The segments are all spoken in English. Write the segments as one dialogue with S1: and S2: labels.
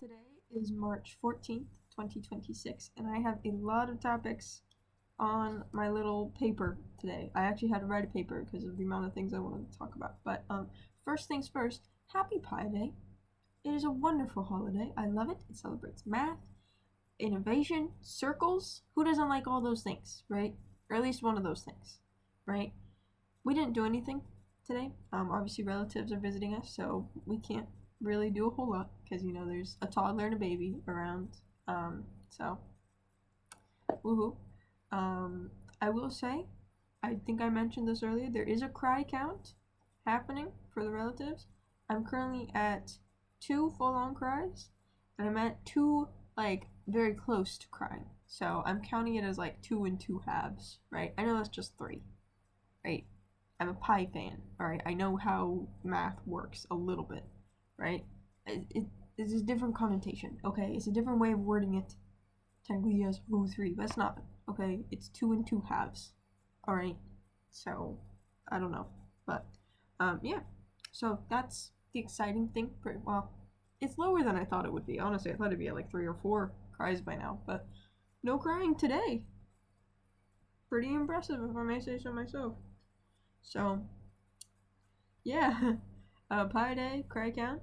S1: Today is March 14th, 2026, and I have a lot of topics on my little paper today. I actually had to write a paper because of the amount of things I wanted to talk about. But first things first, Happy Pi Day. It is a wonderful holiday. I love it. It celebrates math, innovation, circles. Who doesn't like all those things, right? Or at least one of those things, right? We didn't do anything today. Obviously relatives are visiting us, so we can't really do a whole lot because there's a toddler and a baby around. So woohoo. I will say, I think I mentioned this earlier. There is a cry count happening for the relatives. I'm currently at 2 full-on cries, and I'm at 2 like very close to crying. So I'm counting it as like 2 and 2 halves, right? I know that's just 3, right? I'm a Pi fan, alright? I know how math works a little bit, right? It's a different connotation, okay? It's a different way of wording it. Technically, yes, rule 3, but it's not, okay? It's 2 and 2 halves, alright? So, I don't know, but, yeah. So, that's the exciting thing. Well, it's lower than I thought it would be. Honestly, I thought it'd be at like 3 or 4 cries by now, but no crying today. Pretty impressive, if I may say so myself. So, yeah, Pi Day, cry count.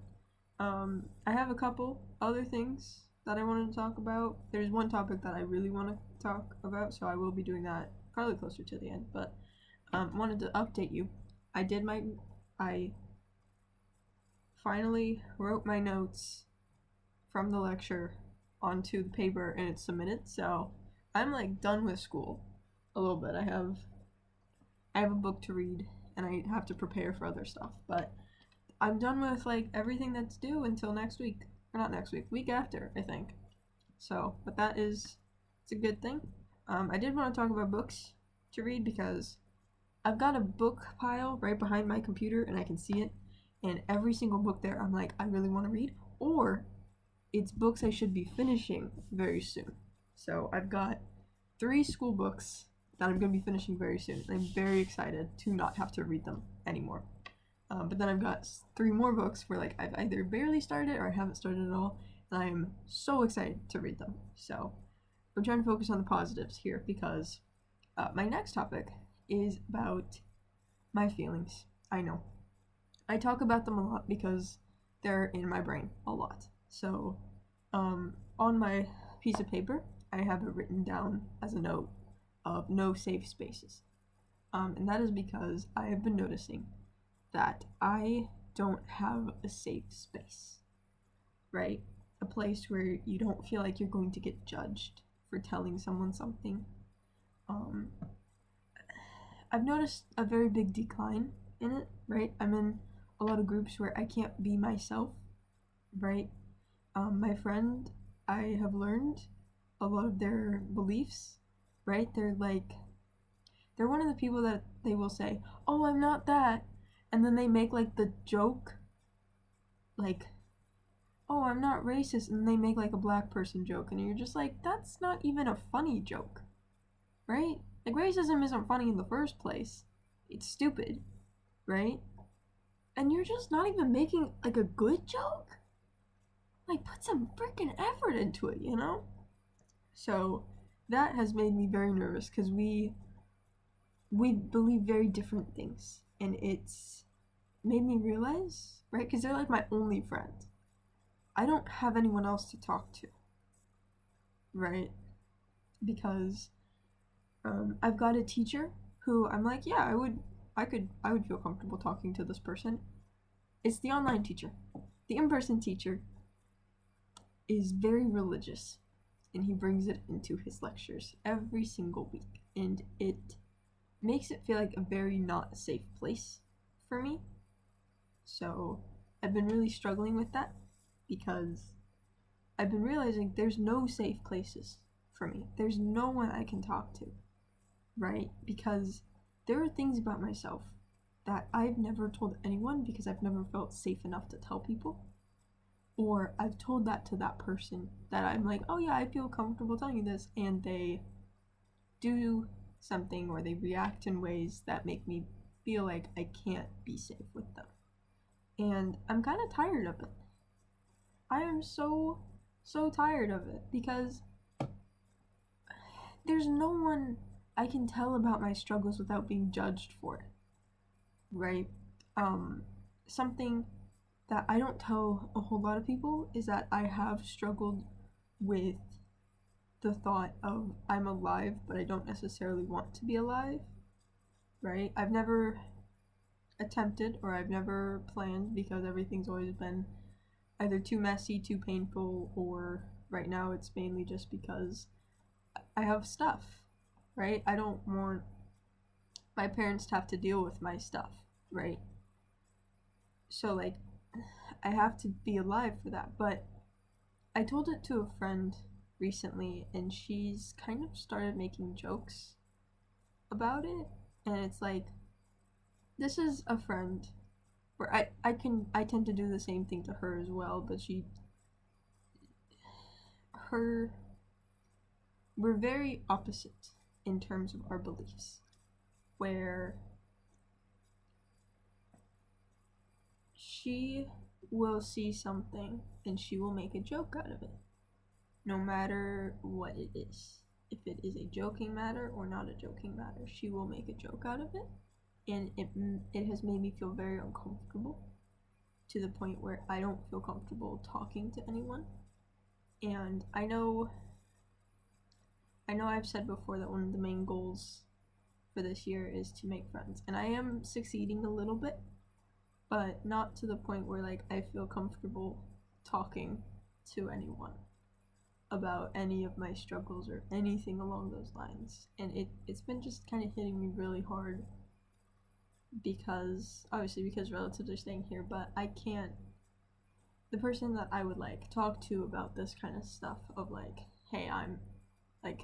S1: I have a couple other things that I wanted to talk about. There's one topic that I really want to talk about, so I will be doing that probably closer to the end, but wanted to update you. I finally wrote my notes from the lecture onto the paper and it's submitted, so I'm like done with school a little bit. I have a book to read and I have to prepare for other stuff, but I'm done with like everything that's due until next week. Or not next week, week after, I think. So, but it's a good thing. I did want to talk about books to read because I've got a book pile right behind my computer and I can see it. And every single book there, I'm like, I really want to read. Or it's books I should be finishing very soon. So I've got 3 school books that I'm going to be finishing very soon. I'm very excited to not have to read them anymore. But then I've got 3 more books where like I've either barely started or I haven't started at all, and I'm so excited to read them. So I'm trying to focus on the positives here because my next topic is about my feelings. I know. I talk about them a lot because they're in my brain a lot. So on my piece of paper, I have it written down as a note of no safe spaces. And that is because I have been noticing that I don't have a safe space, right? A place where you don't feel like you're going to get judged for telling someone something. I've noticed a very big decline in it, right? I'm in a lot of groups where I can't be myself, right? My friend, I have learned a lot of their beliefs, right? They're one of the people that they will say, oh, I'm not that. And then they make like the joke, like, oh, I'm not racist. And they make like a black person joke. And you're just like, that's not even a funny joke, right? Like, racism isn't funny in the first place. It's stupid, right? And you're just not even making like a good joke? Like, put some freaking effort into it, you know? So that has made me very nervous because we believe very different things. And it's made me realize, right? Because they're like my only friend. I don't have anyone else to talk to, right? Because I've got a teacher who I'm like, yeah, I would feel comfortable talking to this person. It's the online teacher. The in-person teacher is very religious, and he brings it into his lectures every single week, and it makes it feel like a very not safe place for me. So I've been really struggling with that because I've been realizing there's no safe places for me. There's no one I can talk to, right? Because there are things about myself that I've never told anyone because I've never felt safe enough to tell people. Or I've told that to that person that I'm like, oh yeah, I feel comfortable telling you this, and they do something or they react in ways that make me feel like I can't be safe with them. And I'm kind of tired of it. I am so so tired of it because there's no one I can tell about my struggles without being judged for it, right? Um, Something that I don't tell a whole lot of people is that I have struggled with the thought of I'm alive, but I don't necessarily want to be alive, right? I've never attempted or I've never planned because everything's always been either too messy, too painful, or right now it's mainly just because I have stuff, right? I don't want my parents to have to deal with my stuff, right? So, like, I have to be alive for that. But I told it to a friend recently, and she's kind of started making jokes about it. And it's like, this is a friend where I tend to do the same thing to her as well, but her, we're very opposite in terms of our beliefs, where she will see something and she will make a joke out of it, no matter what it is. If it is a joking matter or not a joking matter, she will make a joke out of it, and it has made me feel very uncomfortable to the point where I don't feel comfortable talking to anyone. And I know I've said before that one of the main goals for this year is to make friends, and I am succeeding a little bit, but not to the point where like I feel comfortable talking to anyone about any of my struggles or anything along those lines. And it's been just kind of hitting me really hard because obviously because relatives are staying here, but I can't, the person that I would like talk to about this kind of stuff of like, hey, I'm like,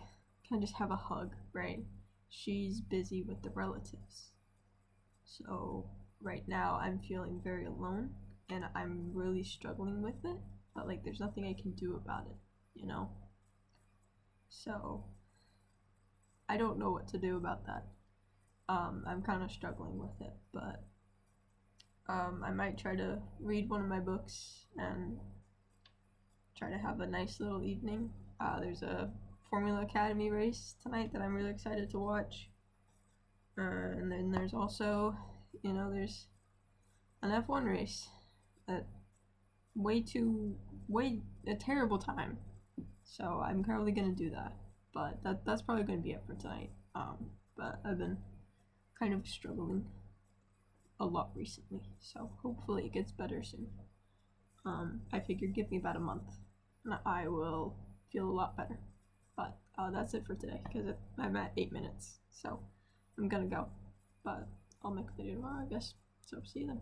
S1: can I just have a hug, right? She's busy with the relatives. So right now I'm feeling very alone and I'm really struggling with it, but like there's nothing I can do about it, you know? So I don't know what to do about that. I'm kind of struggling with it, but I might try to read one of my books and try to have a nice little evening. There's a Formula Academy race tonight that I'm really excited to watch. And then there's also, there's an F1 race at way a terrible time. So I'm probably gonna do that. But that's probably gonna be it for tonight. But I've been kind of struggling a lot recently, so hopefully it gets better soon. I figured give me about a month, and I will feel a lot better. But that's it for today, because I'm at 8 minutes, so I'm gonna go. But I'll make a video tomorrow, I guess. So see you then.